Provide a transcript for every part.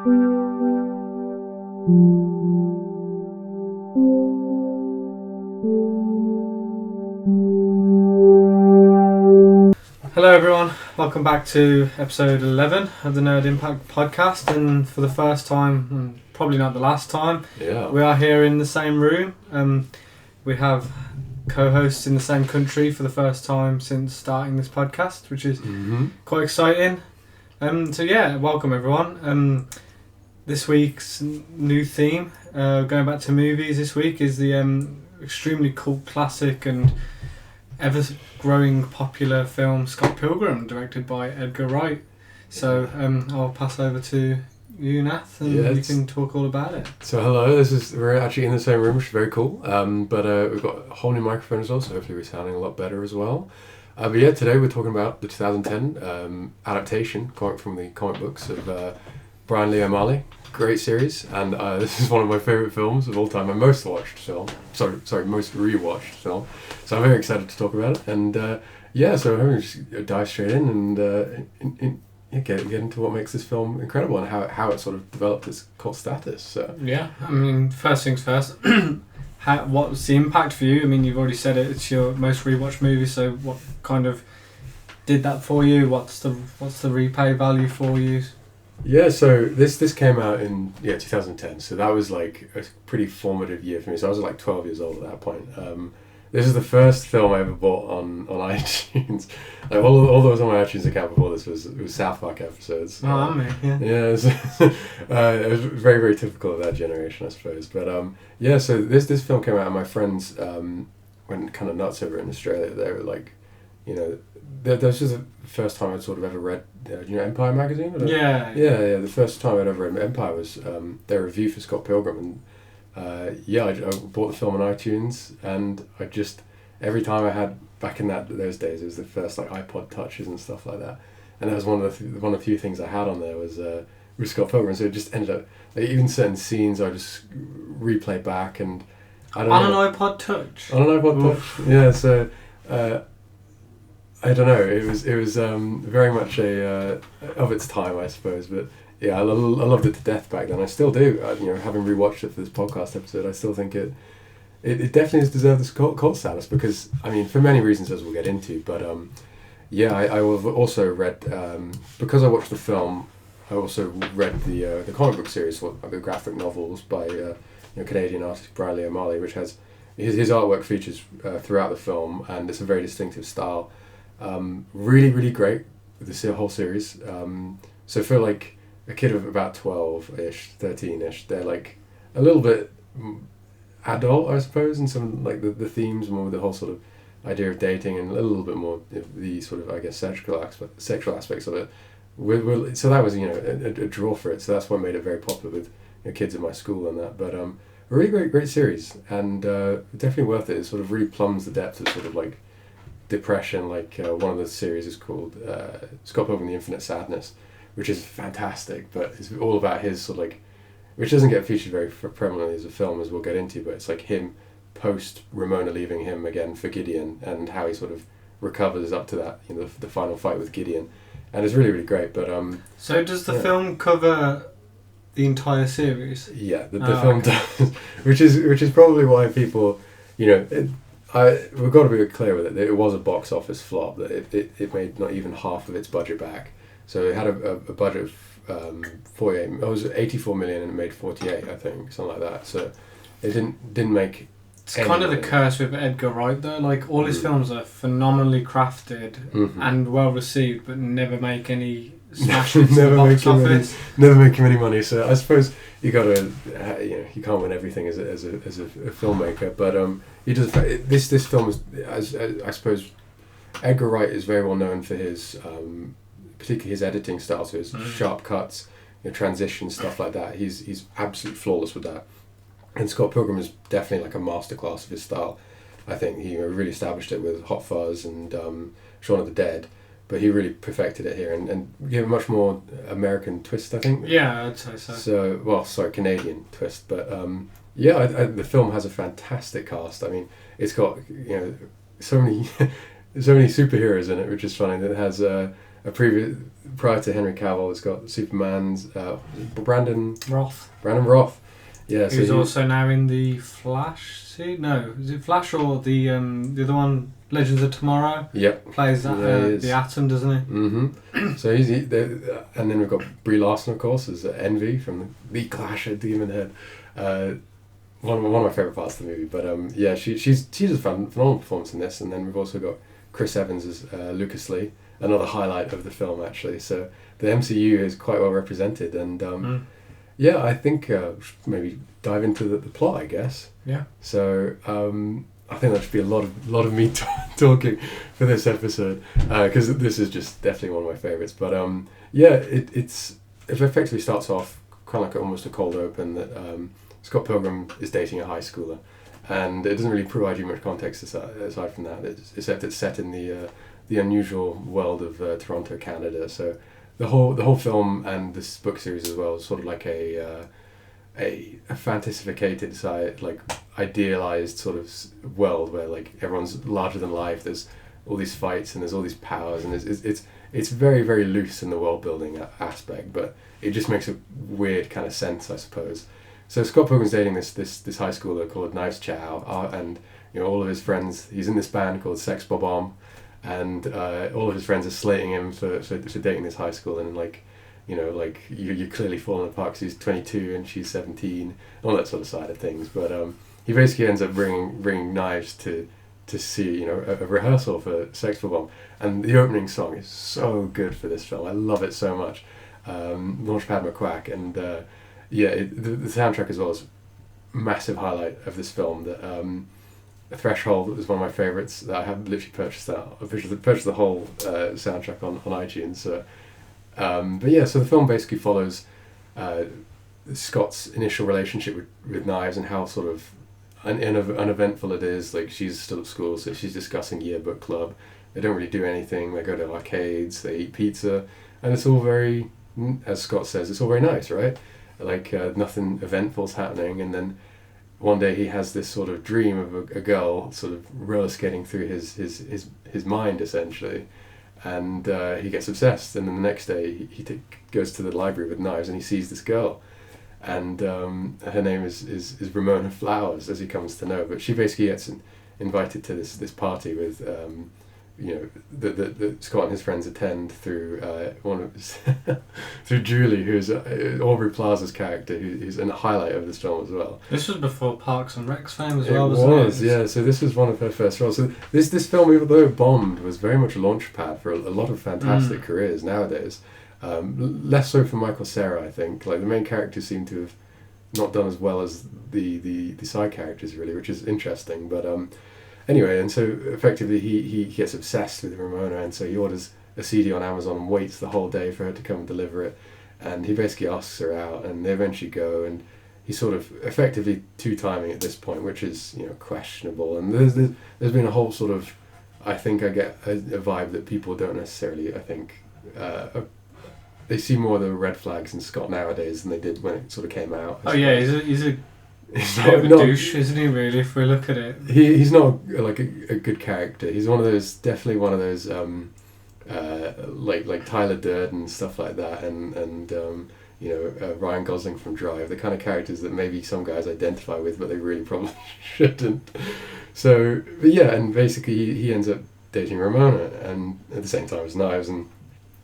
Hello everyone, welcome back to episode 11 of the Nerd Impact podcast, and for the first time, and probably not the last time, we are here in the same room. We have co-hosts in the same country for the first time since starting this podcast, which is quite exciting. Welcome everyone. This week's new theme, going back to movies this week, is the extremely cult classic and ever-growing popular film Scott Pilgrim, directed by Egar Wright. So I'll pass over to you, Nath, and you can talk all about it. So hello, we're actually in the same room, which is very cool. But we've got a whole new microphone as well, so hopefully we're sounding a lot better as well. Today we're talking about the 2010 adaptation from the comic books of Bryan Lee O'Malley. Great series, and this is one of my favourite films of all time. My most watched film. Most rewatched film. So I'm very excited to talk about it. And so I'm going to just dive straight in and get into what makes this film incredible and how it sort of developed its cult status. So. Yeah, I mean, first things first. What was the impact for you? I mean, you've already said it. It's your most rewatched movie. So what kind of did that for you? What's the replay value for you? Yeah, so this came out in 2010, so that was like a pretty formative year for me. So I was like 12 years old at that point. This is the first film I ever bought on iTunes. Like all those on my iTunes account before this was South Park episodes. It was very, very typical of that generation, I suppose. But so this film came out and my friends went kind of nuts over it in Australia. They were like, that was just the first time I'd sort of ever read, Empire magazine? The first time I'd ever read Empire was their review for Scott Pilgrim. And I bought the film on iTunes, and I just, every time I had, back in those days, it was the first like iPod touches and stuff like that. And that was one of the few things I had on there was Scott Pilgrim. So it just ended up, like, even certain scenes I just replay back, and I don't know. On an iPod touch? On an iPod touch, yeah, so... I don't know. It was very much of its time, I suppose. But yeah, I loved it to death back then. I still do. Having rewatched it for this podcast episode, I still think it definitely has deserved this cult status because, I mean, for many reasons as we'll get into. But I also read because I watched the film. I also read the comic book series, the graphic novels by Canadian artist Bryan Lee O'Malley, which has his artwork features throughout the film, and it's a very distinctive style. Really, really great with the whole series. So for like a kid of about 12-ish, 13-ish, they're like a little bit adult, I suppose, and some like the themes more with the whole sort of idea of dating and a little bit more of the sort of, I guess, sexual aspects of it. So that was a draw for it. So that's what made it very popular with kids in my school and that. But a really great series, and definitely worth it. It sort of really plumbs the depths of sort of like depression. Like one of the series is called Scott Pilgrim: The Infinite Sadness, which is fantastic, but it's all about his sort of like, which doesn't get featured very prominently as a film, as we'll get into, but it's like him post Ramona leaving him again for Gideon, and how he sort of recovers up to that, the final fight with Gideon, and it's really, really great. But so does the film cover the entire series? Yeah, the film does, which is probably why people, we've got to be clear with it. It was a box office flop. That it made not even half of its budget back. So it had a budget of 48. It was 84 million and it made 48, I think, something like that. So it didn't make. It's kind of the curse with Egar Wright, though. Like all his films are phenomenally crafted and well received, but never make any smashes in the box office. Never make him any money. So I suppose you got to, you can't win everything as a filmmaker. But he does. This film is, as I suppose, Egar Wright is very well known for his, particularly his editing style. So his sharp cuts, transitions, stuff like that. He's absolutely flawless with that. And Scott Pilgrim is definitely like a masterclass of his style. I think he really established it with Hot Fuzz and Shaun of the Dead, but he really perfected it here and gave a much more American twist, I think. Yeah, I'd say so. Canadian twist. But the film has a fantastic cast. I mean, it's got so many superheroes in it, which is funny. It has prior to Henry Cavill, it's got Superman's Brandon Roth. Yeah, Who's also now in the Flash. No, is it Flash or the other one, Legends of Tomorrow? Yep. Plays that, the Atom, doesn't he? Mm-hmm. So and then we've got Brie Larson, of course, as Envy from the Clash at Demon Head. One of my favourite parts of the movie. But yeah, she's a phenomenal performance in this. And then we've also got Chris Evans as Lucas Lee, another highlight of the film, actually. So the MCU is quite well represented. And yeah, I think maybe dive into the plot, I guess. Yeah. So I think that should be a lot of me talking for this episode, because this is just definitely one of my favourites. But yeah, it effectively starts off kind of like almost a cold open that Scott Pilgrim is dating a high schooler, and it doesn't really provide you much context aside from that, except it's set in the unusual world of Toronto, Canada. So the whole film and this book series as well is sort of like a fantasificated side, like idealized sort of world where like everyone's larger than life. There's all these fights and there's all these powers, and it's very, very loose in the world building aspect, but it just makes a weird kind of sense, I suppose. So Scott Pilgrim's dating this high schooler called Knives Chow, and all of his friends. He's in this band called Sex Bob-omb, and all of his friends are slating him for dating this high schooler, and like you're clearly falling apart because he's 22 and she's 17, all that sort of side of things. But he basically ends up bringing Knives to see a rehearsal for Sex Bob-omb, and the opening song is so good for this film. I love it so much. Launchpad McQuack, and yeah, the soundtrack as well is a massive highlight of this film. That Threshold was one of my favourites that I have literally purchased the whole soundtrack on iTunes. So, but yeah, so the film basically follows Scott's initial relationship with Knives and how sort of uneventful it is. Like, she's still at school, so she's discussing yearbook club. They don't really do anything. They go to arcades, they eat pizza, and it's all very, as Scott says, it's all very nice, right? Like nothing eventful's happening, and then one day he has this sort of dream of a girl sort of roller skating through his mind, essentially, and he gets obsessed. And then the next day he goes to the library with Knives and he sees this girl, and her name is Ramona Flowers, as he comes to know. But she basically gets invited to this party with that Scott and his friends attend through through Julie, who's Aubrey Plaza's character, who's a highlight of this film as well. This was before Parks and Rec's fame as well, wasn't it? Yeah. So this was one of her first roles. So this film, even though it bombed, was very much a launchpad for a lot of fantastic careers nowadays. Less so for Michael Cera, I think. Like, the main characters seem to have not done as well as the side characters, really, which is interesting. But anyway, and so effectively he gets obsessed with Ramona, and so he orders a CD on Amazon and waits the whole day for her to come and deliver it. And he basically asks her out, and they eventually go, and he's sort of effectively two-timing at this point, which is questionable. And there's been a whole sort of, I think I get a vibe that people don't necessarily, I think, they see more of the red flags in Scott nowadays than they did when it sort of came out. Oh yeah, he's a bit of a douche, isn't he, really, if we look at it? He's not like a good character. He's definitely one of those like Tyler Durden and stuff like that, and Ryan Gosling from Drive, the kind of characters that maybe some guys identify with, but they really probably shouldn't. So, but yeah, and basically he ends up dating Ramona, and at the same time as Knives, and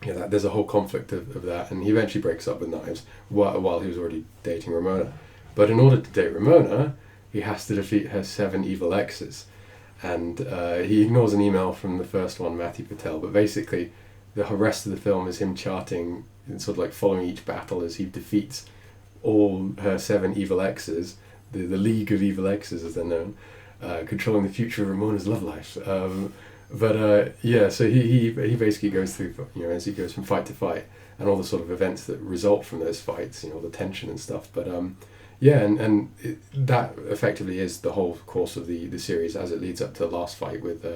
there's a whole conflict of that, and he eventually breaks up with Knives while he was already dating Ramona. But in order to date Ramona, he has to defeat her 7 evil exes. And he ignores an email from the first one, Matthew Patel. But basically, the rest of the film is him charting and sort of like following each battle as he defeats all her 7 evil exes, the League of Evil Exes, as they're known, controlling the future of Ramona's love life. So he basically goes through, as he goes from fight to fight, and all the sort of events that result from those fights, the tension and stuff. But that effectively is the whole course of the series as it leads up to the last fight with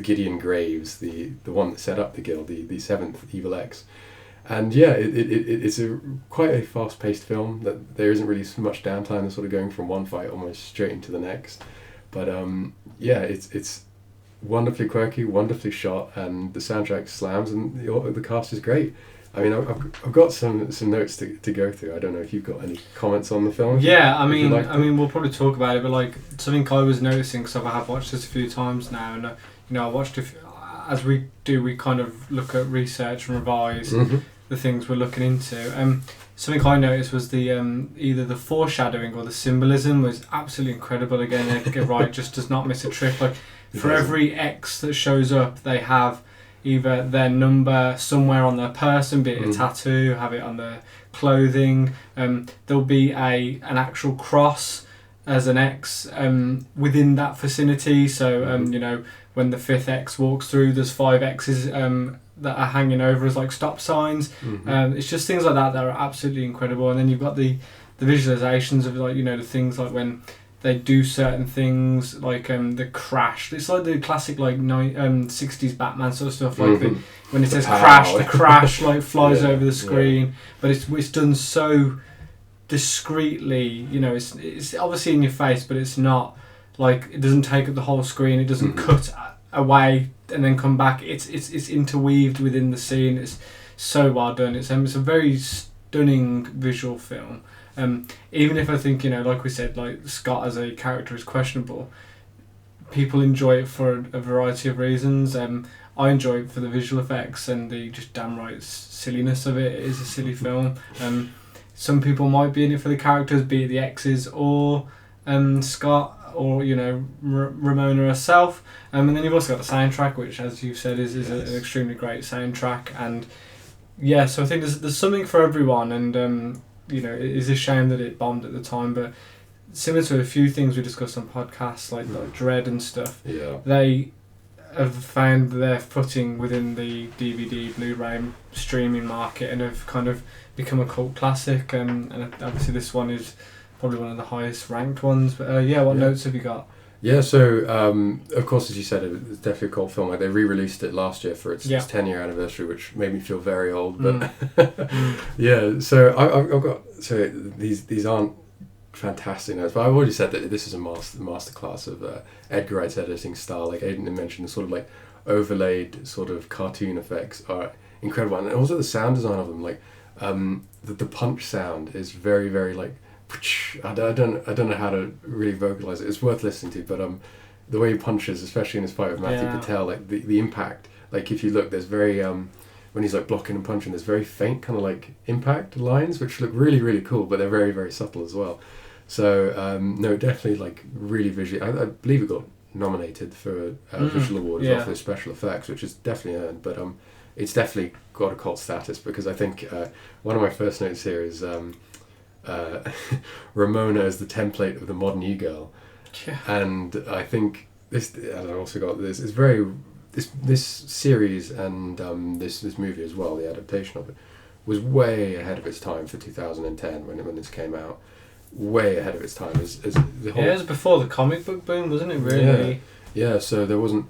Gideon Graves, the one that set up the guild, the 7th Evil X. And it's quite a fast-paced film, that there isn't really so much downtime. They're sort of going from one fight almost straight into the next. But it's wonderfully quirky, wonderfully shot, and the soundtrack slams, and the cast is great. I mean, I've got some notes to go through. I don't know if you've got any comments on the film. Yeah, I mean, we'll probably talk about it, but like something I was noticing, because I have watched this a few times now, and I watched as we do, we kind of look at research and revise the things we're looking into. Something I noticed was the either the foreshadowing or the symbolism was absolutely incredible. Again, Egar Wright just does not miss a trick. Like for every X that shows up, they have either their number somewhere on their person, be it a tattoo, have it on their clothing. There'll be an actual cross as an X within that vicinity. So when the fifth X walks through, there's 5 X's that are hanging over as like stop signs. It's just things like that are absolutely incredible. And then you've got the visualizations of like the things like when they do certain things like the crash. It's like the classic like 60s Batman sort of stuff. Like when it says crash, the crash like flies over the screen. But it's done so discreetly. It's obviously in your face, but it's not like it doesn't take up the whole screen. It doesn't cut away and then come back. It's interweaved within the scene. It's so well done. It's a very stunning visual film. Even if I think like we said, like Scott as a character is questionable, people enjoy it for a variety of reasons. I enjoy it for the visual effects and the just damn right silliness of it. It is a silly film. Some people might be in it for the characters, be it the X's or Scott or Ramona herself. And then you've also got the soundtrack, which, as you said, is an extremely great soundtrack. And yeah, so I think there's something for everyone. And it is a shame that it bombed at the time, but similar to a few things we discussed on podcasts like Dread and stuff, they have found their footing within the DVD, Blu-ray streaming market and have kind of become a cult classic. And obviously this one is probably one of the highest ranked ones. But what notes have you got? Yeah, so of course, as you said, it's definitely a cult film. Like they re-released it last year for its 10-year anniversary, which made me feel very old. But so I've got these aren't fantastic notes, but I've already said that this is a masterclass of Egar Wright's editing style. Like Aidan mentioned, the sort of like overlaid sort of cartoon effects are incredible, and also the sound design of them. Like the punch sound is very, very like. I don't know how to really vocalize it. It's worth listening to, but the way he punches, especially in his fight with Matthew Patel, like the impact. Like if you look, there's very when he's like blocking and punching, there's very faint kind of like impact lines, which look really, really cool, but they're very, very subtle as well. So no, definitely like really visually. I believe it got nominated for visual awards for special effects, which is definitely earned. But it's definitely got a cult status because I think one of my first notes here is. Ramona as the template of the modern e-girl, and I think this. And I also got this. It's very this series and this movie as well. The adaptation of it was way ahead of its time for 2010 when this came out. Way ahead of its time. As the whole. Yeah, it was before the comic book boom, wasn't it? Really. Yeah. So there wasn't.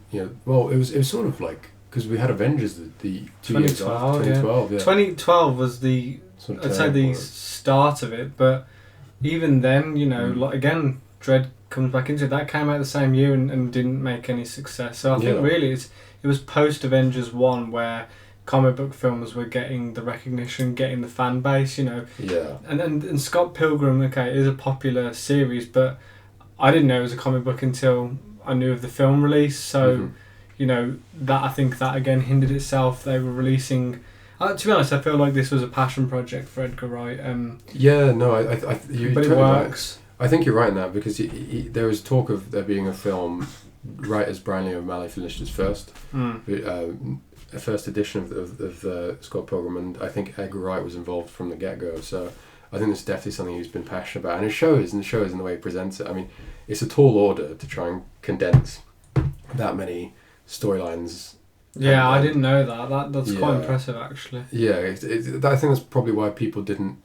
Well, it was sort of like because we had Avengers the 2 years after 2012. 2012 was the. I'd say the start of it, but even then, like again, Dread comes back into it. That came out the same year and didn't make any success. So I think really it was post Avengers 1 where comic book films were getting the recognition, getting the fan base, Yeah. And Scott Pilgrim, it is a popular series, but I didn't know it was a comic book until I knew of the film release. So, that I think that again hindered itself. They were releasing. To be honest, I feel like this was a passion project for Egar Wright. But it works. Right. I think you're right in that because there was talk of there being a film right as Bryan Lee O'Malley finished his first edition of Scott Pilgrim, and I think Egar Wright was involved from the get-go. So I think it's definitely something he's been passionate about, and it shows in the way he presents it. I mean, it's a tall order to try and condense that many storylines. Yeah, I didn't know that. That's quite impressive, actually. Yeah, I think that's probably why people didn't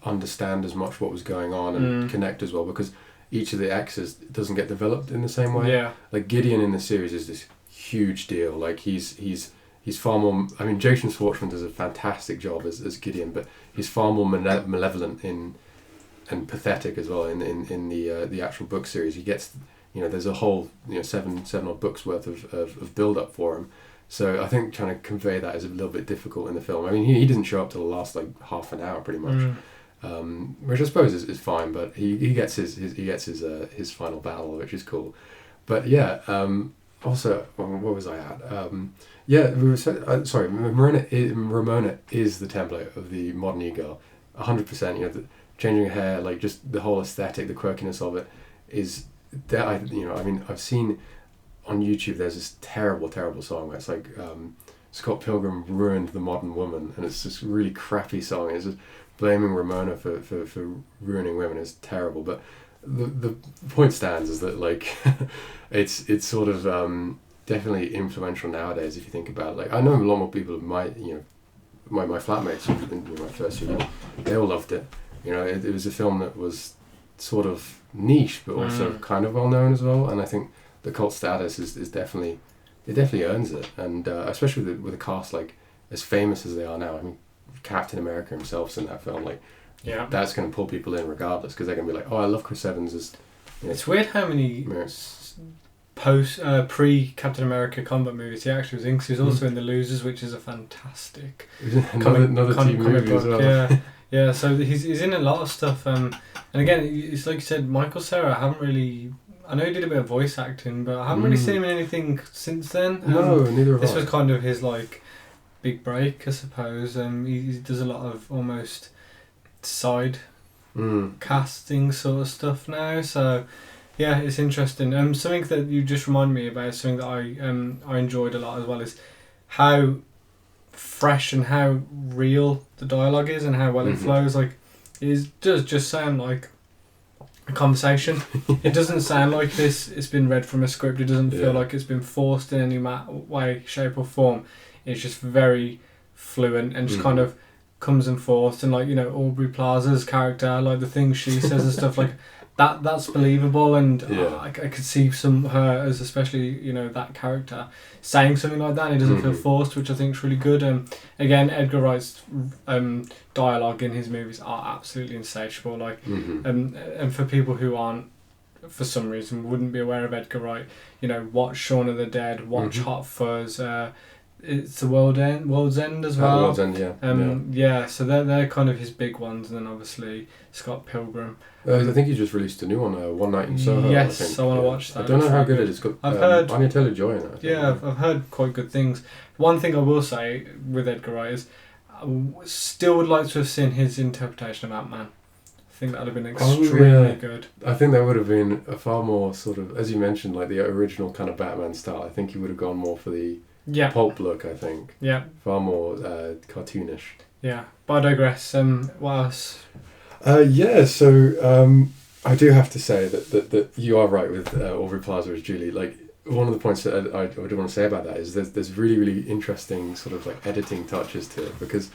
understand as much what was going on and connect as well, because each of the X's doesn't get developed in the same way. Yeah. Like Gideon in the series is this huge deal. Like he's far more. I mean, Jason Schwartzman does a fantastic job as Gideon, but he's far more malevolent and pathetic as well in the actual book series. He gets there's a whole 7 odd books worth of build up for him. So I think trying to convey that is a little bit difficult in the film. I mean, he doesn't show up till the last like half an hour pretty much, which I suppose is fine. But he gets his final battle, which is cool. But yeah, also what was I at? Ramona is the template of the modern e-girl, 100%. You know, changing her hair, like just the whole aesthetic, the quirkiness of it is that I've seen on YouTube there's this terrible song where it's like Scott Pilgrim ruined the modern woman, and it's this really crappy song. It's just blaming Ramona for ruining women is terrible, but the point stands is that like it's sort of definitely influential nowadays if you think about it. Like I know a lot more people of my flatmates in my first year, they all loved it. You know, it was a film that was sort of niche but also kind of well known as well, and I think the cult status is definitely earns it, and especially with a cast like as famous as they are now. I mean, Captain America himself's in that film. Like, that's going to pull people in regardless, because they're going to be like, oh, I love Chris Evans. It's weird how many pre Captain America combat movies he actually was in. Cause he was also in The Losers, which is a fantastic another team movie as well. Yeah. So he's in a lot of stuff. And again, it's like you said, Michael Cera. I know he did a bit of voice acting, but I haven't really seen him in anything since then. No, neither have I. This was kind of his like big break, I suppose. He does a lot of almost side casting sort of stuff now. So yeah, it's interesting. Something that you just reminded me about, something that I enjoyed a lot as well, is how fresh and how real the dialogue is and how well it flows. Like it does just sound like a conversation. It doesn't sound like it's been read from a script. It doesn't feel like it's been forced in any way, shape or form. It's just very fluent and just kind of comes and forth. And like, you know, Aubrey Plaza's character, like the things she says and stuff like that's believable, and I could see her as, especially, you know, that character saying something like that, and it doesn't feel forced, which I think is really good. Again, Edgar Wright's dialogue in his movies are absolutely insatiable. Like, and for people who aren't, for some reason, wouldn't be aware of Edgar Wright, you know, watch Shaun of the Dead, watch Hot Fuzz. It's the World's End as well. World's End, yeah. So they're kind of his big ones, and then obviously Scott Pilgrim. I think he just released a new one, One Night in Soho. Yes, I want to watch that. I don't know how good it is. I've heard Anya Taylor-Joy in it. I've heard quite good things. One thing I will say with Edgar Wright is I still would like to have seen his interpretation of Ant-Man. I think that would have been extremely good. I think that would have been a far more sort of, as you mentioned, like the original kind of Batman style. I think he would have gone more for the pulp look, I think. Yeah. Far more cartoonish. Yeah. But I digress. What else? So I do have to say that you are right with Aubrey Plaza as Julie. Like, one of the points that I do want to say about that is there's really, really interesting sort of like editing touches to it, because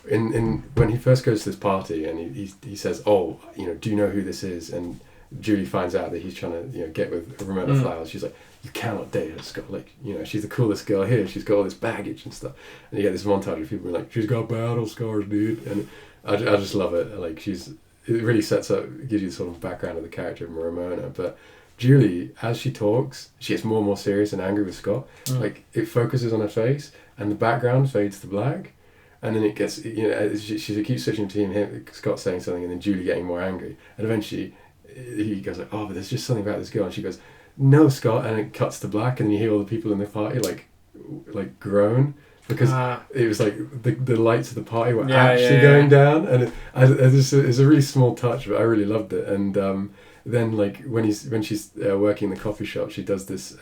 in when he first goes to this party and he says, oh, you know, do you know who this is? And Julie finds out that he's trying to, you know, get with Ramona Flowers. She's like, you cannot date her, Scott. Like, you know, she's the coolest girl here. She's got all this baggage and stuff. And you get this montage of people being like, she's got battle scars, dude. And I just love it. Like, it really sets up, gives you the sort of background of the character of Ramona. But Julie, as she talks, she gets more and more serious and angry with Scott. Like, it focuses on her face and the background fades to black. And then it gets, you know, she keeps switching between Scott saying something and then Julie getting more angry. And eventually he goes like, oh, but there's just something about this girl. And she goes, no, Scott. And it cuts to black, and then you hear all the people in the party like groan, because it was like the lights of the party were actually going down. And it's a really small touch, but I really loved it. And then like when she's working in the coffee shop, she does this.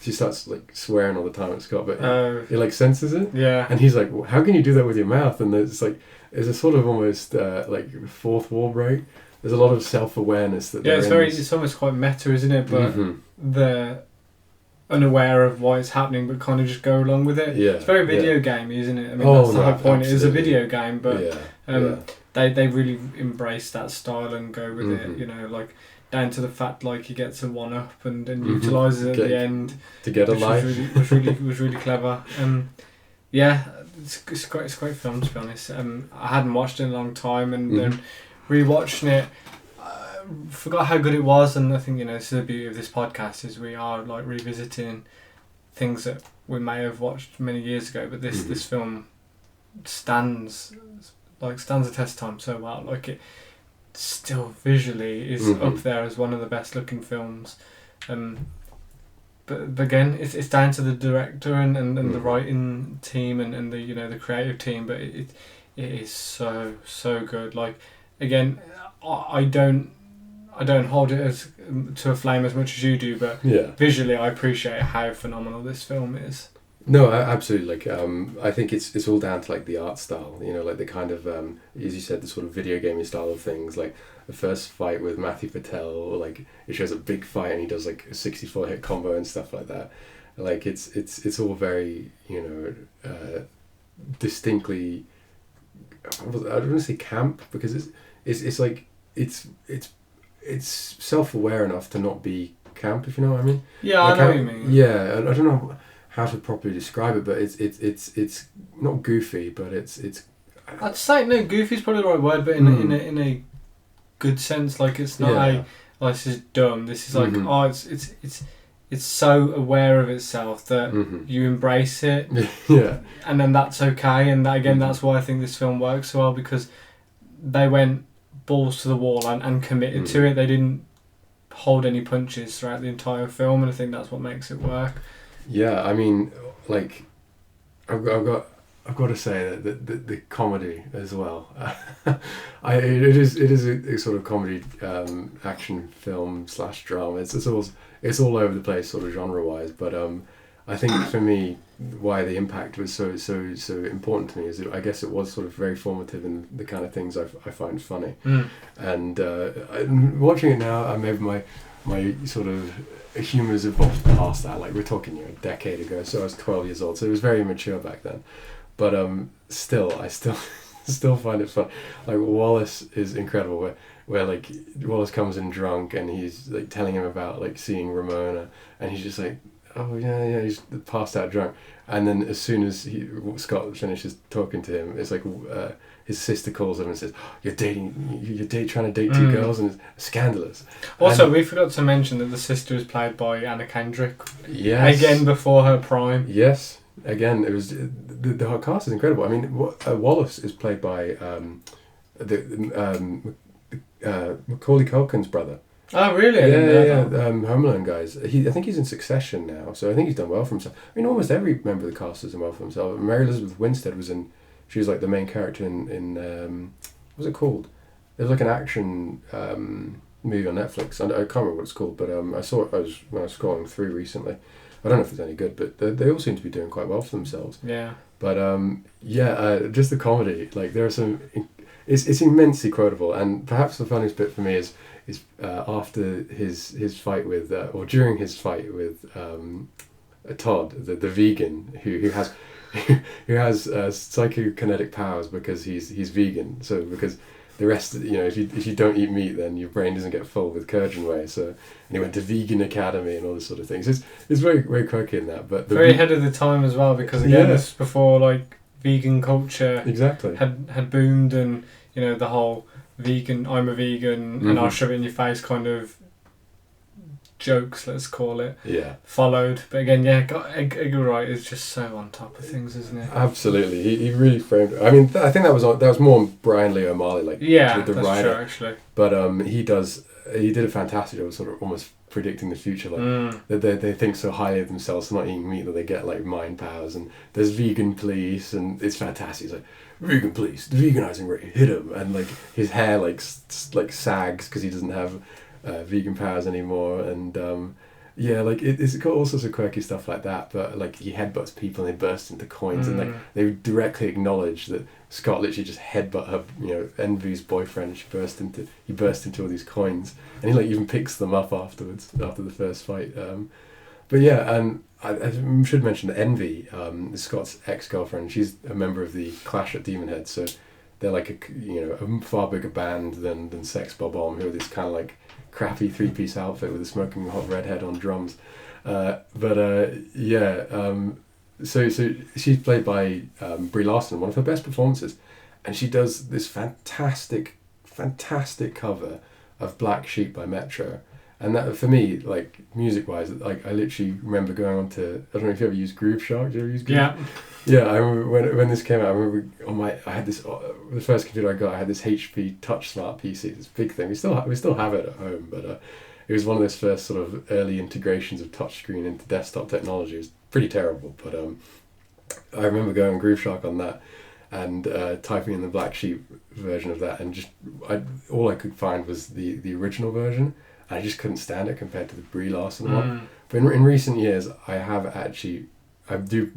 She starts like swearing all the time at Scott, but he like senses it. Yeah. And he's like, well, how can you do that with your mouth? And there's a sort of almost like fourth wall break. There's a lot of self-awareness that. Yeah, it's almost quite meta, isn't it? But they're unaware of why it's happening, but kind of just go along with it. Yeah, it's very video gamey, isn't it? I mean, that's the whole point. Absolutely. It is a video game, but they really embrace that style and go with it. You know, like down to the fact like he gets a one up and utilises it at the end to get a life. Was really clever. It's a great film, to be honest. I hadn't watched it in a long time, and then rewatching it, forgot how good it was. And I think, you know, this is the beauty of this podcast, is we are like revisiting things that we may have watched many years ago, but this film stands the test of time so well. Like, it still visually is up there as one of the best looking films. But again, it's down to the director and the writing team and the the creative team. But it is so good. Like, again, I don't hold it as to a flame as much as you do, but visually I appreciate how phenomenal this film is. No, absolutely. Like, I think it's all down to like the art style. Like the kind of as you said, the sort of video gaming style of things. Like the first fight with Matthew Patel, like it shows a big fight and he does like a 64 hit combo and stuff like that. Like it's all very distinctly. I don't want to say camp because it's like it's self-aware enough to not be camp, if you know what I mean. Yeah, like, I know what you mean. Yeah, I don't know how to properly describe it, but it's not goofy, but it's. I'd say no, goofy's probably the right word, but in a good sense. Like, it's not this is dumb. This is like it's so aware of itself that you embrace it. Yeah. And then that's okay, and that, again, that's why I think this film works so well, because they went balls to the wall and committed to it. They didn't hold any punches throughout the entire film, and I think that's what makes it work. Yeah, I mean, like, I've got to say that the comedy as well. It is a sort of comedy action film / drama. It's all over the place, sort of genre wise. But I think for me, why the impact was so important to me is I guess it was sort of very formative in the kind of things I find funny. And watching it now, maybe my sort of humour's evolved past that. Like, we're talking a decade ago, so I was 12 years old, so it was very mature back then. But still, I still find it fun. Like, Wallace is incredible, where like Wallace comes in drunk and he's like telling him about like seeing Ramona, and he's just like, oh yeah, he's passed out drunk. And then as soon as Scott finishes talking to him, it's like his sister calls him and says, you're trying to date two girls, and it's scandalous. Also, we forgot to mention that the sister is played by Anna Kendrick. Yes. Again, before her prime. Yes. Again, it was the whole cast is incredible. I mean, Wallace is played by Macaulay Culkin's brother. Oh, really? Yeah. Home Alone guys. I think he's in Succession now, so I think he's done well for himself. I mean, almost every member of the cast has done well for himself. Mary Elizabeth Winstead she was like the main character in what was it called? It was like an action movie on Netflix. I can't remember what it's called, but I saw it when I was scrolling through recently. I don't know if it's any good, but they all seem to be doing quite well for themselves. Yeah. But just the comedy. Like, there are some. It's immensely quotable, and perhaps the funniest bit for me is after his fight with or during his fight with Todd, the vegan who has psychokinetic powers because he's vegan. So because the rest, if you don't eat meat, then your brain doesn't get full with Cajun whey. So, and he went to vegan academy and all this sort of things. It's very, very quirky in that, but very ahead of the time as well, because again, this is before like vegan culture had boomed, and the whole vegan, I'm a vegan and I'll shove it in your face kind of jokes, let's call it, followed. But again, Egar Wright is just so on top of things, isn't it? Absolutely. He really framed it. I mean, I think that was more on Bryan Lee O'Malley, like, with the that's writer. true, actually. But he did a fantastic job of sort of almost predicting the future, like that they think so highly of themselves for not eating meat that they get like mind powers, and there's vegan police, and it's fantastic. It's like, vegan police, the veganizing rate, hit him, and like his hair like sags because he doesn't have vegan powers anymore, and it's got all sorts of quirky stuff like that. But like, he headbutts people and they burst into coins, and like they directly acknowledge that Scott literally just headbutt her, Envy's boyfriend. He burst into all these coins, and he like even picks them up afterwards after the first fight. But yeah, and I should mention that Envy, Scott's ex-girlfriend, she's a member of the Clash at Demon Head, so they're like a far bigger band than Sex Bob-omb, who are this kind of like crappy 3-piece outfit with a smoking hot redhead on drums. So she's played by Brie Larson, one of her best performances, and she does this fantastic cover of Black Sheep by Metro, And that, for me, like, music-wise, like, I literally remember going on to, I don't know if you ever used Groove Shark. Do you ever use Groove Shark? Yeah, I remember when this came out, I remember I had this, the first computer I got, I had this HP Touch Smart PC, this big thing. We still have it at home, but it was one of those first sort of early integrations of touchscreen into desktop technology. It was pretty terrible, but I remember going on Groove Shark on that and typing in the Black Sheep version of that, and just all I could find was the original version. I just couldn't stand it compared to the Brie Larson one. But in recent years, I do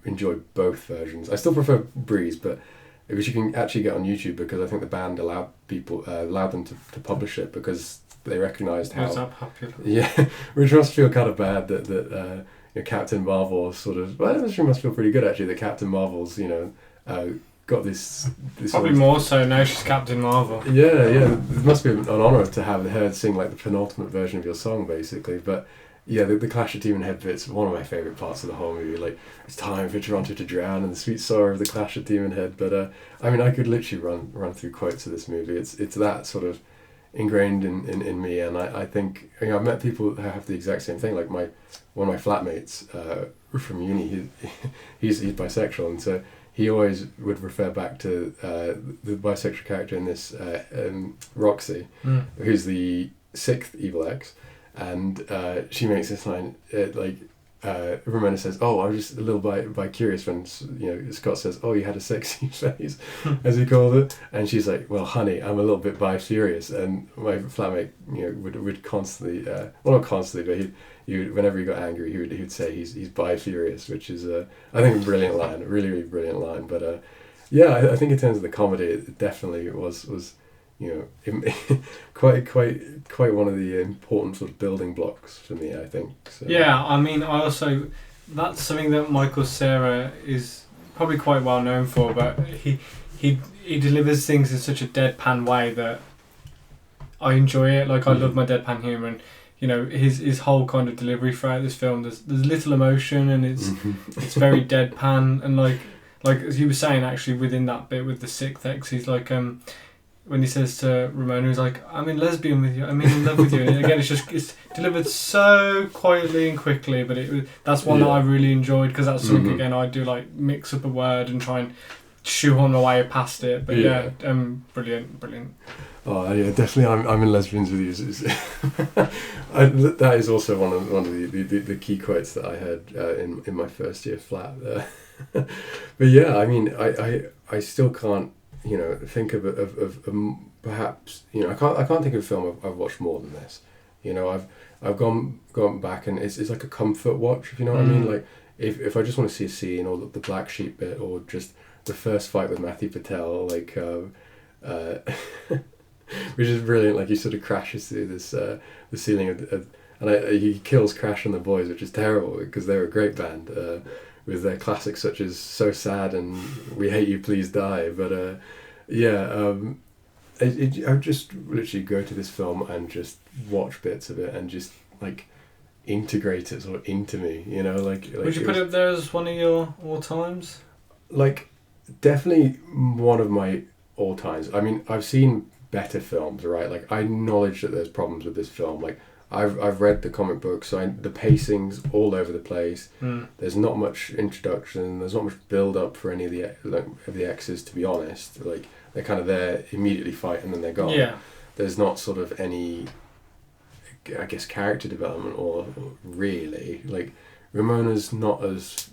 enjoy both versions. I still prefer Brie's, but which you can actually get on YouTube, because I think the band allowed them to publish it because they recognised how... Was that popular? Yeah, which must feel kind of bad that Captain Marvel sort of... Well, it actually must feel pretty good, actually, that Captain Marvel's, got this probably more so now she's Captain Marvel. Yeah, it must be an honour to have her sing like the penultimate version of your song, basically. But yeah, the Clash of Demon Head bit's one of my favourite parts of the whole movie. Like, it's time for Toronto to drown and the sweet sorrow of the Clash of Demon Head. But I mean, I could literally run through quotes of this movie. It's that sort of ingrained in me, and I think I've met people who have the exact same thing. Like one of my flatmates from uni, he's bisexual, and so he always would refer back to the bisexual character in this, Roxy, who's the 6th Evil Ex, and she makes this line, Ramona says, "Oh, I was just a little bi-curious," when Scott says, "Oh, you had a sexy face," as he called it, and she's like, "Well, honey, I'm a little bit bi-furious," and my flatmate, would constantly, well, not constantly, but whenever he got angry, he would say he's bi-furious, which is I think a brilliant line, a really, really brilliant line. But I think in terms of the comedy, it definitely was quite one of the important sort of building blocks for me, I think. So. Yeah, I mean, that's something that Michael Cera is probably quite well known for, but he delivers things in such a deadpan way that I enjoy it. Like, I love my deadpan humour, and his whole kind of delivery throughout this film, there's little emotion, and it's very deadpan, and like as you were saying, actually, within that bit with the 6th Ex, he's like, when he says to Ramona, he's like, "I'm in lesbian with you, I'm in love with you," and again, it's delivered so quietly and quickly, but that's one that I really enjoyed, because that's something, again, I do, like, mix up a word and try and shoehorn my way past it, but brilliant. Oh yeah, definitely. I'm in lesbians with you. That is also one of the key quotes that I heard in my first year flat. But yeah, I mean, I still can't think of perhaps I can't think of a film I've watched more than this. I've gone back, and it's like a comfort watch, if you know what I mean. Like, if I just want to see a scene, or the Black Sheep bit, or just the first fight with Matthew Patel, like. Which is brilliant. Like, he sort of crashes through this the ceiling and he kills Crash and the Boys, which is terrible because they were a great band with their classics such as "So Sad" and "We Hate You, Please Die." But I just literally go to this film and just watch bits of it and just like integrate it sort of into me. Like would you put it up there as one of your all times? Like, definitely one of my all times. I mean, I've seen better films, right? Like, I acknowledge that there's problems with this film. Like, I've read the comic books, so the pacing's all over the place. There's not much introduction. There's not much build up for any of the exes, to be honest. Like, they're kind of there, immediately fight, and then they're gone. Yeah. There's not sort of any, I guess, character development or really. Like, Ramona's not as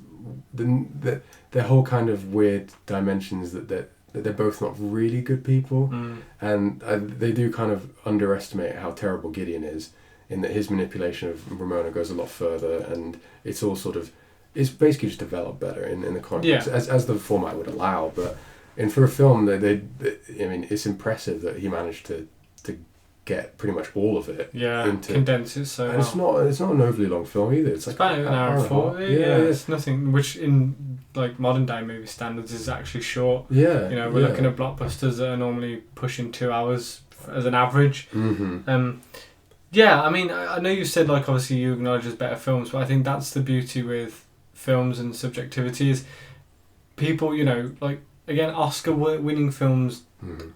their whole kind of weird dimensions that they're both not really good people, and they do kind of underestimate how terrible Gideon is, in that his manipulation of Ramona goes a lot further, and it's all sort of, it's basically just developed better in the comics, as the format would allow. But for a film, I mean, it's impressive that he managed to get pretty much all of it. Condense it so. And it's not an overly long film either. It's like about an hour and 40. Yeah, it's nothing. Which in like modern day movie standards is actually short. Yeah, we're looking at blockbusters that are normally pushing 2 hours as an average. I mean, I know you said, like, obviously you acknowledge there's better films, but I think that's the beauty with films and subjectivity is people, like, again, Oscar winning films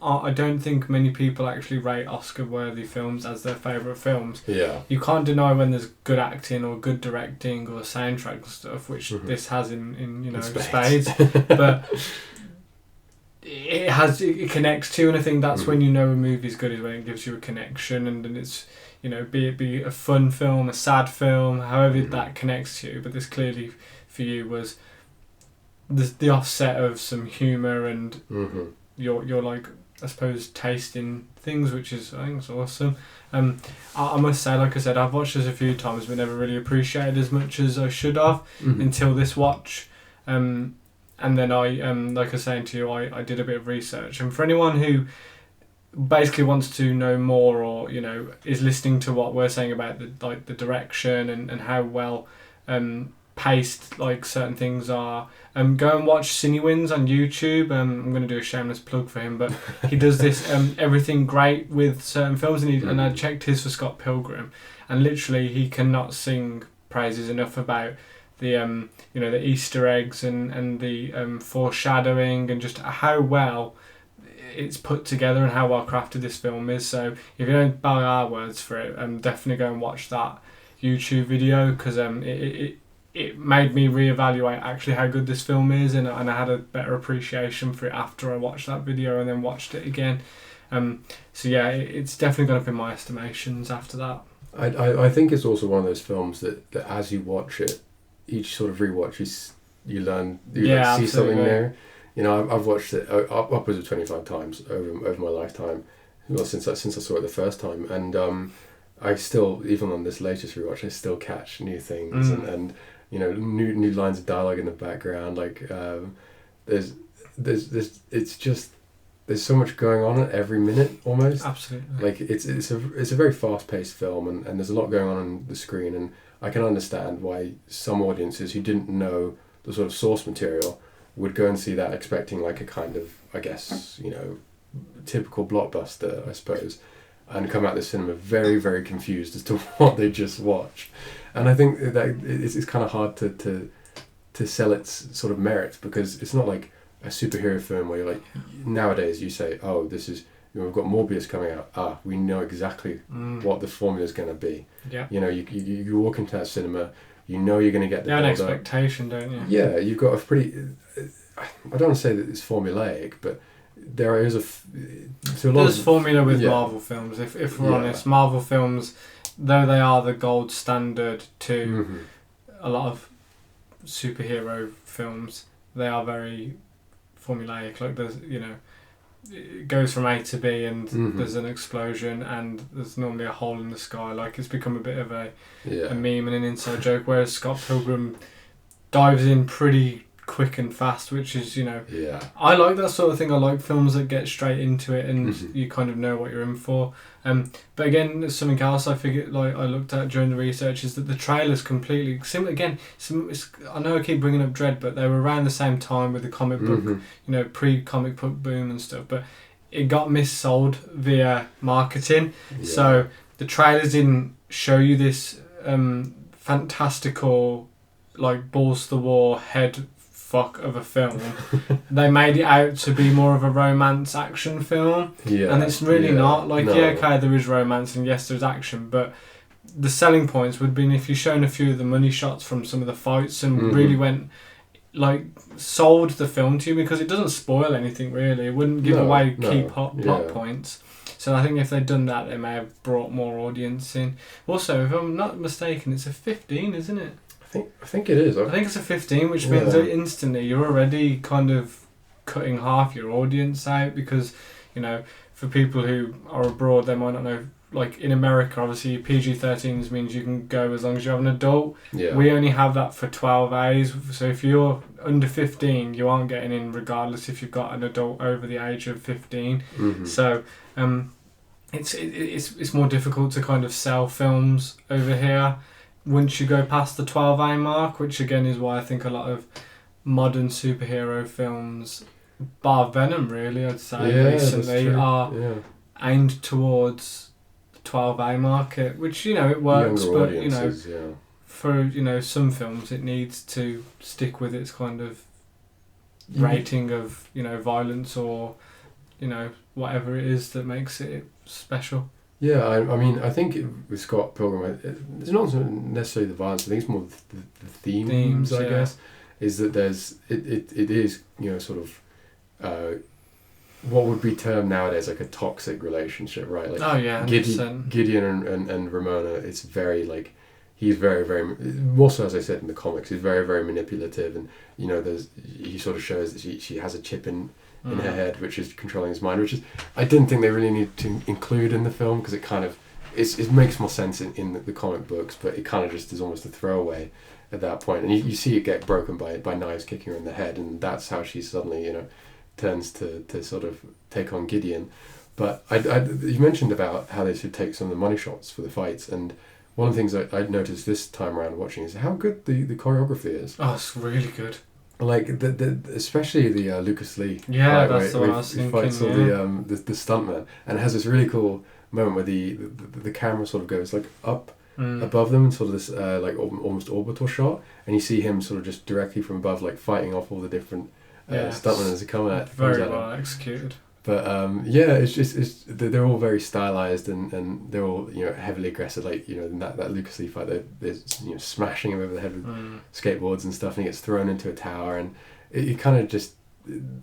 I don't think many people actually rate Oscar-worthy films as their favourite films. Yeah. You can't deny when there's good acting or good directing or soundtrack and stuff, which this has in spades. But it connects to you, and I think that's when you know a movie's good, is when it gives you a connection, and it's, be it be a fun film, a sad film, however that connects to you. But this clearly for you was the offset of some humour and your like, I suppose, taste in things, which is, I think, is awesome. I must say, like I said, I've watched this a few times but never really appreciated as much as I should have until this watch. And then I, like I was saying to you, I did a bit of research. And for anyone who basically wants to know more, or, is listening to what we're saying about the direction and how well paced like certain things are, go and watch Cinewins on YouTube. I'm going to do a shameless plug for him, but he does this everything great with certain films, and I checked his for Scott Pilgrim, and literally he cannot sing praises enough about the the Easter eggs and the foreshadowing, and just how well it's put together and how well crafted this film is. So if you don't buy our words for it, definitely go and watch that YouTube video, because it made me reevaluate actually how good this film is, and I had a better appreciation for it after I watched that video and then watched it again. So yeah, it's definitely gone up in my estimations after that. I think it's also one of those films that as you watch it, each sort of rewatch, you learn, see something there. I've watched it upwards of 25 times over my lifetime. Well, since I saw it the first time, and I still, even on this latest rewatch, I still catch new things and new lines of dialogue in the background. Like there's so much going on at every minute almost. Absolutely. Like it's a very fast paced film, and there's a lot going on the screen, and I can understand why some audiences who didn't know the sort of source material would go and see that expecting like a kind of, I guess, typical blockbuster, I suppose, and come out the cinema very, very confused as to what they just watched. And I think that it's kind of hard to sell its sort of merits, because it's not like a superhero film where you're like, nowadays you say, oh, this is, we've got Morbius coming out. We know exactly what the formula is going to be. Yeah. You walk into that cinema, you're going to get the. You have an expectation, don't you? Yeah, you've got a pretty. I don't want to say that it's formulaic, but there is there's formula with Marvel films. If we're honest, Marvel films, though they are the gold standard to a lot of superhero films, they are very formulaic. Like there's, it goes from A to B, and there's an explosion, and there's normally a hole in the sky. Like it's become a bit of a meme and an inside joke. Whereas Scott Pilgrim dives in pretty quick and fast, which is, I like that sort of thing. I like films that get straight into it, and you kind of know what you're in for. But again, something else I figured, like I looked at during the research, is that the trailer's completely similar. Again, I know I keep bringing up Dread, but they were around the same time with the comic book, pre-comic book boom and stuff. But it got missold via marketing. Yeah. So the trailers didn't show you this fantastical, like balls to the wall head fuck of a film. They made it out to be more of a romance action film, and it's really not. Like, okay, there is romance, and yes, there's action, but the selling points would be if you shown a few of the money shots from some of the fights and really went, like, sold the film to you, because it doesn't spoil anything really. It wouldn't give away key plot points. So I think if they'd done that, they may have brought more audience in. Also, if I'm not mistaken, it's a 15, isn't it? I think it is. I think it's a 15, which means that instantly you're already kind of cutting half your audience out, because, for people who are abroad, they might not know, like in America, obviously PG-13 means you can go as long as you have an adult. Yeah. We only have that for 12 A's, so if you're under 15, you aren't getting in regardless if you've got an adult over the age of 15. So it's more difficult to kind of sell films over here once you go past the 12A mark, which again is why I think a lot of modern superhero films, bar Venom really, I'd say recently, are aimed towards the 12A market, which, it works, but for some films it needs to stick with its kind of rating of violence or whatever it is that makes it special. Yeah, I mean, I think with Scott Pilgrim, it's not necessarily the violence. I think it's more the themes, I guess, is that it is sort of what would be termed nowadays like a toxic relationship, right? Like, oh yeah, 100%. Gideon and Ramona, it's very like, he's very, very, also as I said in the comics, he's very, very manipulative, and he sort of shows that she has a chip in her head which is controlling his mind, which is, I didn't think they really needed to include in the film, because it kind of it makes more sense in the comic books, but it kind of just is almost a throwaway at that point, and you see it get broken by knives kicking her in the head, and that's how she suddenly turns to sort of take on Gideon. But you mentioned about how they should take some of the money shots for the fights, and one of the things I noticed this time around watching is how good the choreography is. Oh, it's really good. Like especially the Lucas Lee. Yeah, that's the one I was thinking. Fights all the stuntman, and it has this really cool moment where the camera sort of goes like up above them, and sort of this like almost orbital shot, and you see him sort of just directly from above, like fighting off all the different stuntmen as they come at. Very well executed. But it's they're all very stylized, and they're all heavily aggressive. Like in that Lucas Lee fight, they're smashing him over the head with skateboards and stuff, and he gets thrown into a tower, and it kind of just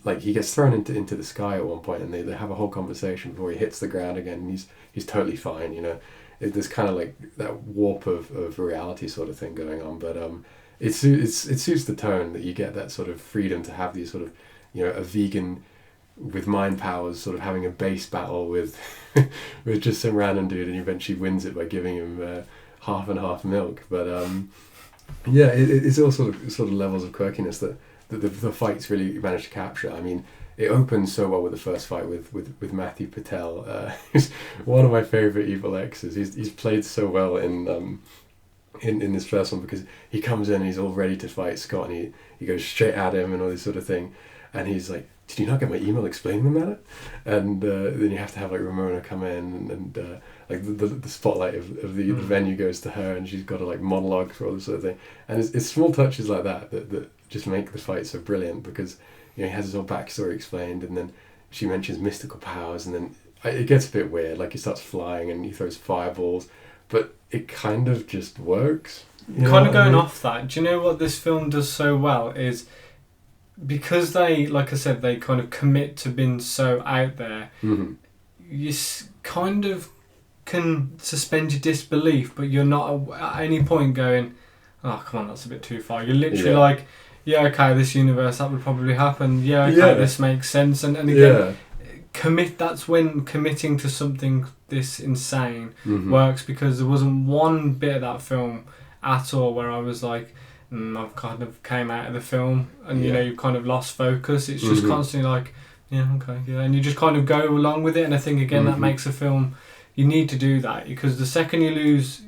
like he gets thrown into the sky at one point, and they have a whole conversation before he hits the ground again, and he's totally fine. There's kind of like that warp of reality sort of thing going on, but it suits the tone that you get that sort of freedom to have these sort of a vegan with mind powers sort of having a base battle with just some random dude, and he eventually wins it by giving him half and half milk. But it's all sort of levels of quirkiness that the fights really managed to capture. I mean, it opens so well with the first fight with Matthew Patel. He's one of my favourite Evil X's. He's played so well in this first one, because he comes in and he's all ready to fight Scott, and he goes straight at him and all this sort of thing, and he's like, did you not get my email explaining the matter? And then you have to have like Ramona come in, and like the spotlight of the venue goes to her, and she's got to like monologue for all this sort of thing, and it's small touches like that just make the fight so brilliant, because he has his whole backstory explained, and then she mentions mystical powers, and then it gets a bit weird, like he starts flying and he throws fireballs, but it kind of just works. Kind of going off that, do you know what this film does so well is, because they, like I said, they kind of commit to being so out there, you kind of can suspend your disbelief, but you're not at any point going, oh come on, that's a bit too far. You're literally like, yeah, okay, this universe, that would probably happen. Yeah, okay, this makes sense. And again, that's when committing to something this insane works, because there wasn't one bit of that film at all where I was like, I've kind of came out of the film and you've kind of lost focus. It's just constantly like, and you just kind of go along with it. And I think again that makes a film, you need to do that, because the second you lose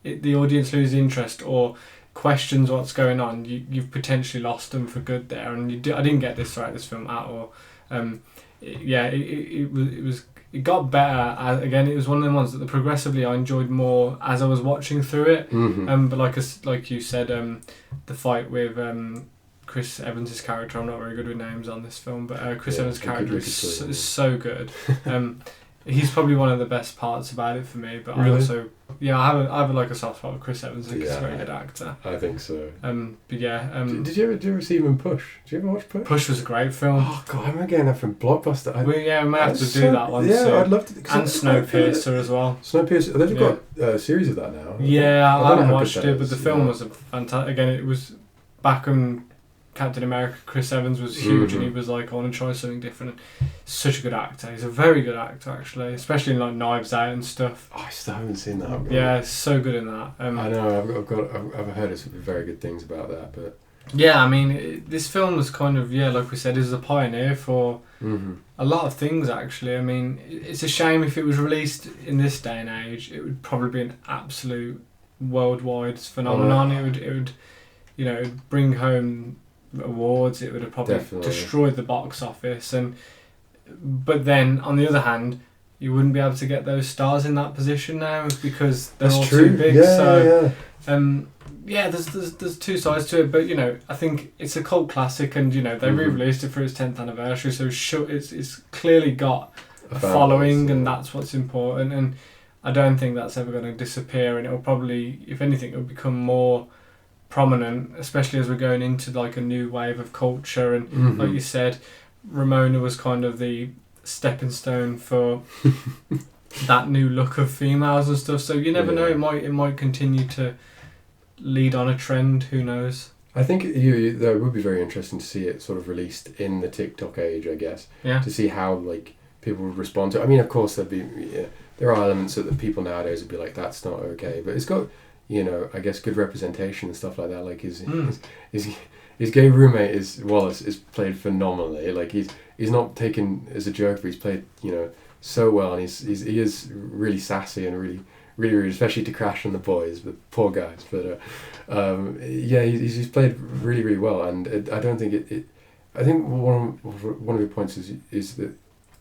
it, the audience lose interest or questions what's going on, you've potentially lost them for good there. And I didn't get this throughout this film at all. It got better. Again, it was one of the ones that progressively I enjoyed more as I was watching through it. But like you said, the fight with Chris Evans' character, I'm not very good with names on this film, but Chris Evans' character is so good. He's probably one of the best parts about it for me. But really? I also, I have like a soft spot with Chris Evans. I think he's a very good actor. I think so. But yeah. Did you ever see him in Push? Did you ever watch Push? Push was a great film. Oh god, I remember getting that from Blockbuster. We may have to do that one. Yeah, I'd love to. And Snowpiercer as well. Snowpiercer. They've got a series of that now. Yeah, I haven't watched it, but the film was a fantastic. Again, it was back when Captain America, Chris Evans was huge, and he was like, I want to try something different. Such a good actor. He's a very good actor, actually, especially in like Knives Out and stuff. Oh, I still haven't seen that. Yeah, he's so good in that. I know. I've heard very good things about that, but yeah, I mean, this film was kind of like we said, is a pioneer for a lot of things. Actually, I mean, it's a shame if it was released in this day and age, it would probably be an absolute worldwide phenomenon. It would bring home awards. It would have probably destroyed the box office, but then on the other hand, you wouldn't be able to get those stars in that position now because they're all too big. yeah, there's two sides to it, but you know, I think it's a cult classic, and you know they re-released it for its 10th anniversary, so it's clearly got a following, and that's what's important. And I don't think that's ever going to disappear, and it'll probably, if anything, it'll become more prominent, especially as we're going into like a new wave of culture. And like you said, Ramona was kind of the stepping stone for that new look of females and stuff. So you never know, it might continue to lead on a trend. Who knows? I think it would be very interesting to see it sort of released in the TikTok age, I guess. Yeah. To see how like people would respond to it. I mean, of course, there are elements that the people nowadays would be like, that's not okay, but it's got, you know, I guess good representation and stuff like that. Like his gay roommate Wallace is played phenomenally. Like he's not taken as a joke, but he's played, you know, so well, and he is really sassy and really rude, especially to Crash and the boys, the poor guys. But he's played really, really well, and I don't think it. I think one of your points is that,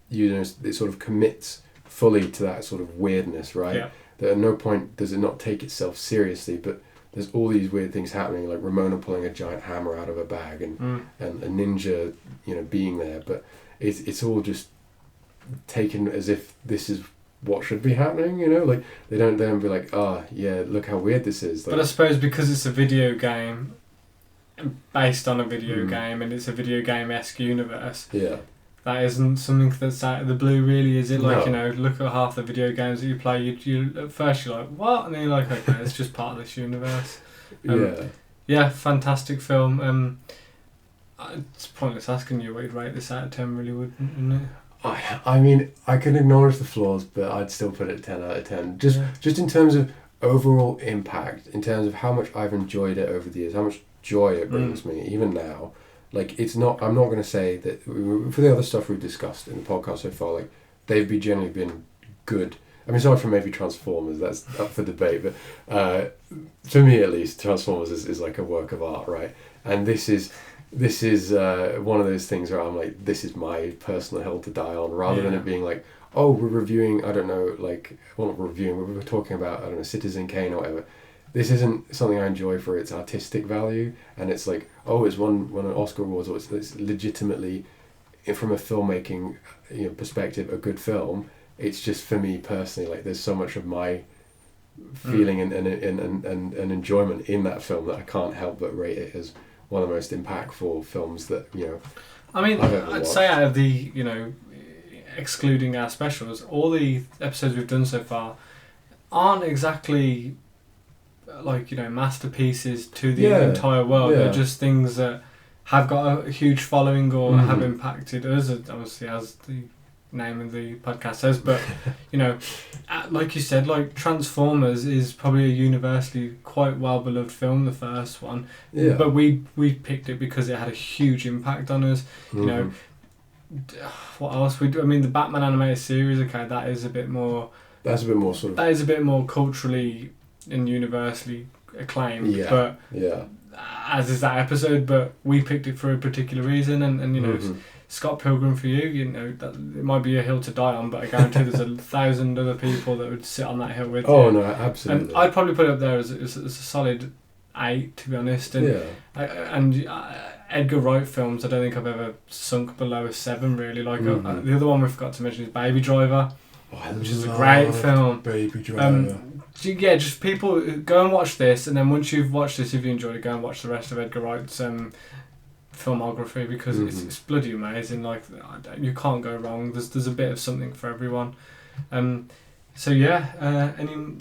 you know, it sort of commits fully to that sort of weirdness, right? Yeah. That at no point does it not take itself seriously, but there's all these weird things happening, like Ramona pulling a giant hammer out of a bag, and a ninja, you know, being there, but it's all just taken as if this is what should be happening, you know, like they don't then be like, oh yeah, look how weird this is. Like, but I suppose because it's a video game based on a video game, and it's a video game-esque universe, that isn't something that's out of the blue, really, is it? Like, no. You know, look at half the video games that you play, you at first you're like, what? And then you're like, okay, it's just part of this universe. Yeah, fantastic film. It's pointless asking you what you'd rate this out of 10, really, wouldn't it? I mean, I can acknowledge the flaws, but I'd still put it 10 out of 10. Just in terms of overall impact, in terms of how much I've enjoyed it over the years, how much joy it brings me, even now. Like, it's not, I'm not going to say that, for the other stuff we've discussed in the podcast so far, like, they've generally been good. I mean, aside from maybe Transformers, that's up for debate, but to me at least, Transformers is like a work of art, right? And this is one of those things where I'm like, this is my personal hill to die on, rather than it being like, oh, we're reviewing, I don't know, like, well, not reviewing, we're talking about, I don't know, Citizen Kane or whatever. This isn't something I enjoy for its artistic value, and it's like, oh, it's won an Oscar Awards, or it's legitimately, from a filmmaking, you know, perspective, a good film. It's just, for me personally, like, there's so much of my feeling and enjoyment in that film that I can't help but rate it as one of the most impactful films that, you know, I mean, I'd say out of the, you know, excluding our specials, all the episodes we've done so far aren't exactly like, you know, masterpieces to the entire world. They're just things that have got a huge following or have impacted us, obviously, as the name of the podcast says. But you know, like you said, like Transformers is probably a universally quite well beloved film, the first one, but we picked it because it had a huge impact on us. You know, what else we do? I mean, the Batman animated series, okay, that is a bit more culturally and universally acclaimed, but as is that episode, but we picked it for a particular reason, and you know, Scott Pilgrim for you, you know, that it might be a hill to die on, but I guarantee there's 1,000 other people that would sit on that hill with you. Oh no, absolutely. And I'd probably put it up there as a solid 8, to be honest. And Edgar Wright films, I don't think I've ever sunk below a 7, really. Like the other one we forgot to mention is Baby Driver, which is a great film. Baby Driver. Yeah, just people go and watch this, and then once you've watched this, if you enjoyed it, go and watch the rest of Edgar Wright's filmography, because it's bloody amazing. Like, you can't go wrong. There's a bit of something for everyone. So yeah, any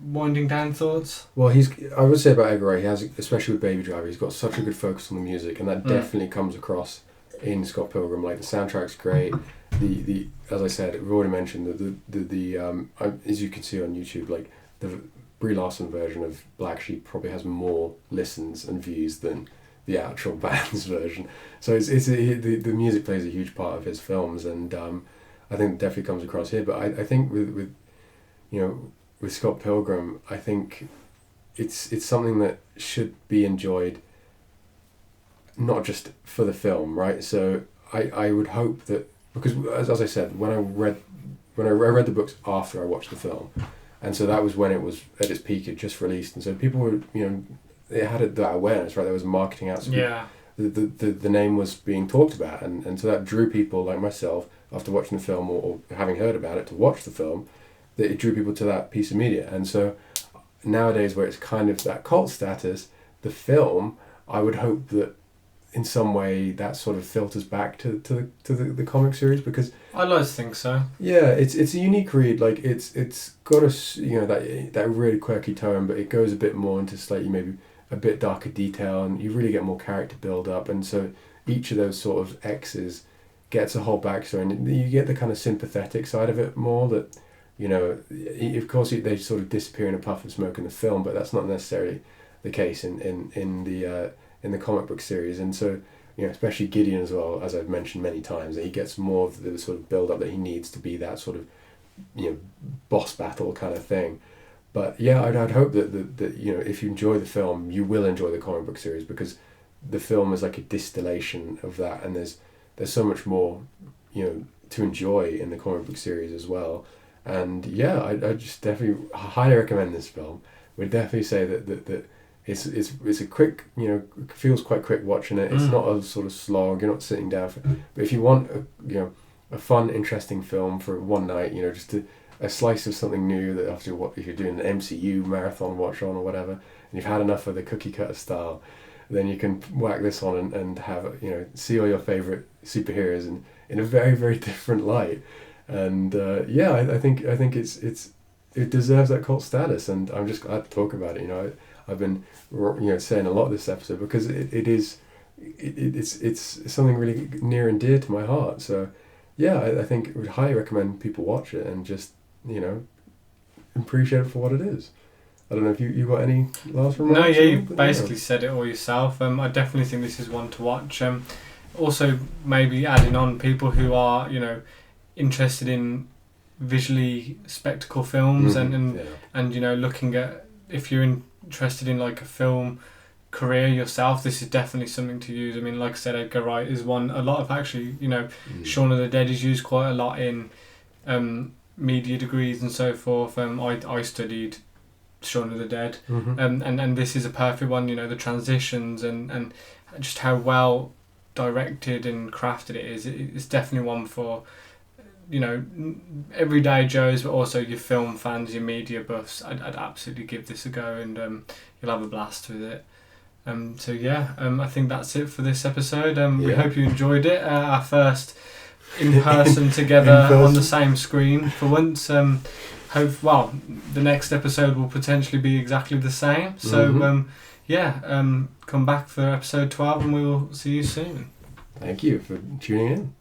winding down thoughts? Well, I would say about Egar Wright, he has, especially with Baby Driver, he's got such a good focus on the music, and that definitely comes across in Scott Pilgrim. Like, the soundtrack's great. The as I said, we've already mentioned the as you can see on YouTube, like, the Brie Larson version of Black Sheep probably has more listens and views than the actual band's version. So the music plays a huge part of his films, and I think it definitely comes across here. But I think with you know, with Scott Pilgrim, I think it's something that should be enjoyed, not just for the film, right? So I would hope that, because as I said, when I read the books after I watched the film, and so that was when it was at its peak, it just released, and so people were, you know, it had that awareness, right? There was marketing out. So the name was being talked about, and so that drew people like myself after watching the film or having heard about it to watch the film. That it drew people to that piece of media, and so nowadays where it's kind of that cult status, the film, I would hope that in some way that sort of filters back to the comic series, because I like to think so. Yeah, it's a unique read. Like it's got that really quirky tone, but it goes a bit more into slightly maybe a bit darker detail, and you really get more character build up, and so each of those sort of X's gets a whole backstory, and you get the kind of sympathetic side of it more. That of course they sort of disappear in a puff of smoke in the film, but that's not necessarily the case in the comic book series. And so especially Gideon as well, as I've mentioned many times, that he gets more of the sort of build up that he needs to be that sort of boss battle kind of thing. But yeah, I'd hope that if you enjoy the film, you will enjoy the comic book series, because the film is like a distillation of that, and there's so much more to enjoy in the comic book series as well. And yeah, I just definitely highly recommend this film. Would definitely say that it's a quick, feels quite quick watching it. It's not a sort of slog. You're not sitting down for. But if you want a fun, interesting film for one night, just a slice of something new that after if you're doing an MCU marathon watch on or whatever, and you've had enough of the cookie cutter style, then you can whack this on and have see all your favorite superheroes in a very, very different light. And I think it deserves that cult status, and I'm just glad to talk about it. I've been saying a lot this episode because it's something really near and dear to my heart. So yeah, I think I would highly recommend people watch it and just appreciate it for what it is. I don't know if you got any last remarks? No, yeah, you basically said it all yourself. I definitely think this is one to watch. Also, maybe adding on people who are interested in visually spectacle films and looking at, if you're interested in like a film career yourself, this is definitely something to use. I mean, like I said, Edgar Wright is one. A lot of actually, Shaun of the Dead is used quite a lot in media degrees and so forth. I studied Shaun of the Dead, and this is a perfect one. The transitions and just how well directed and crafted it is. It's definitely one for everyday Joes, but also your film fans, your media buffs. I'd absolutely give this a go, and you'll have a blast with it. So yeah, I think that's it for this episode. We hope you enjoyed it. Our first in person together on the same screen for once. The next episode will potentially be exactly the same. So come back for episode 12, and we will see you soon. Thank you for tuning in.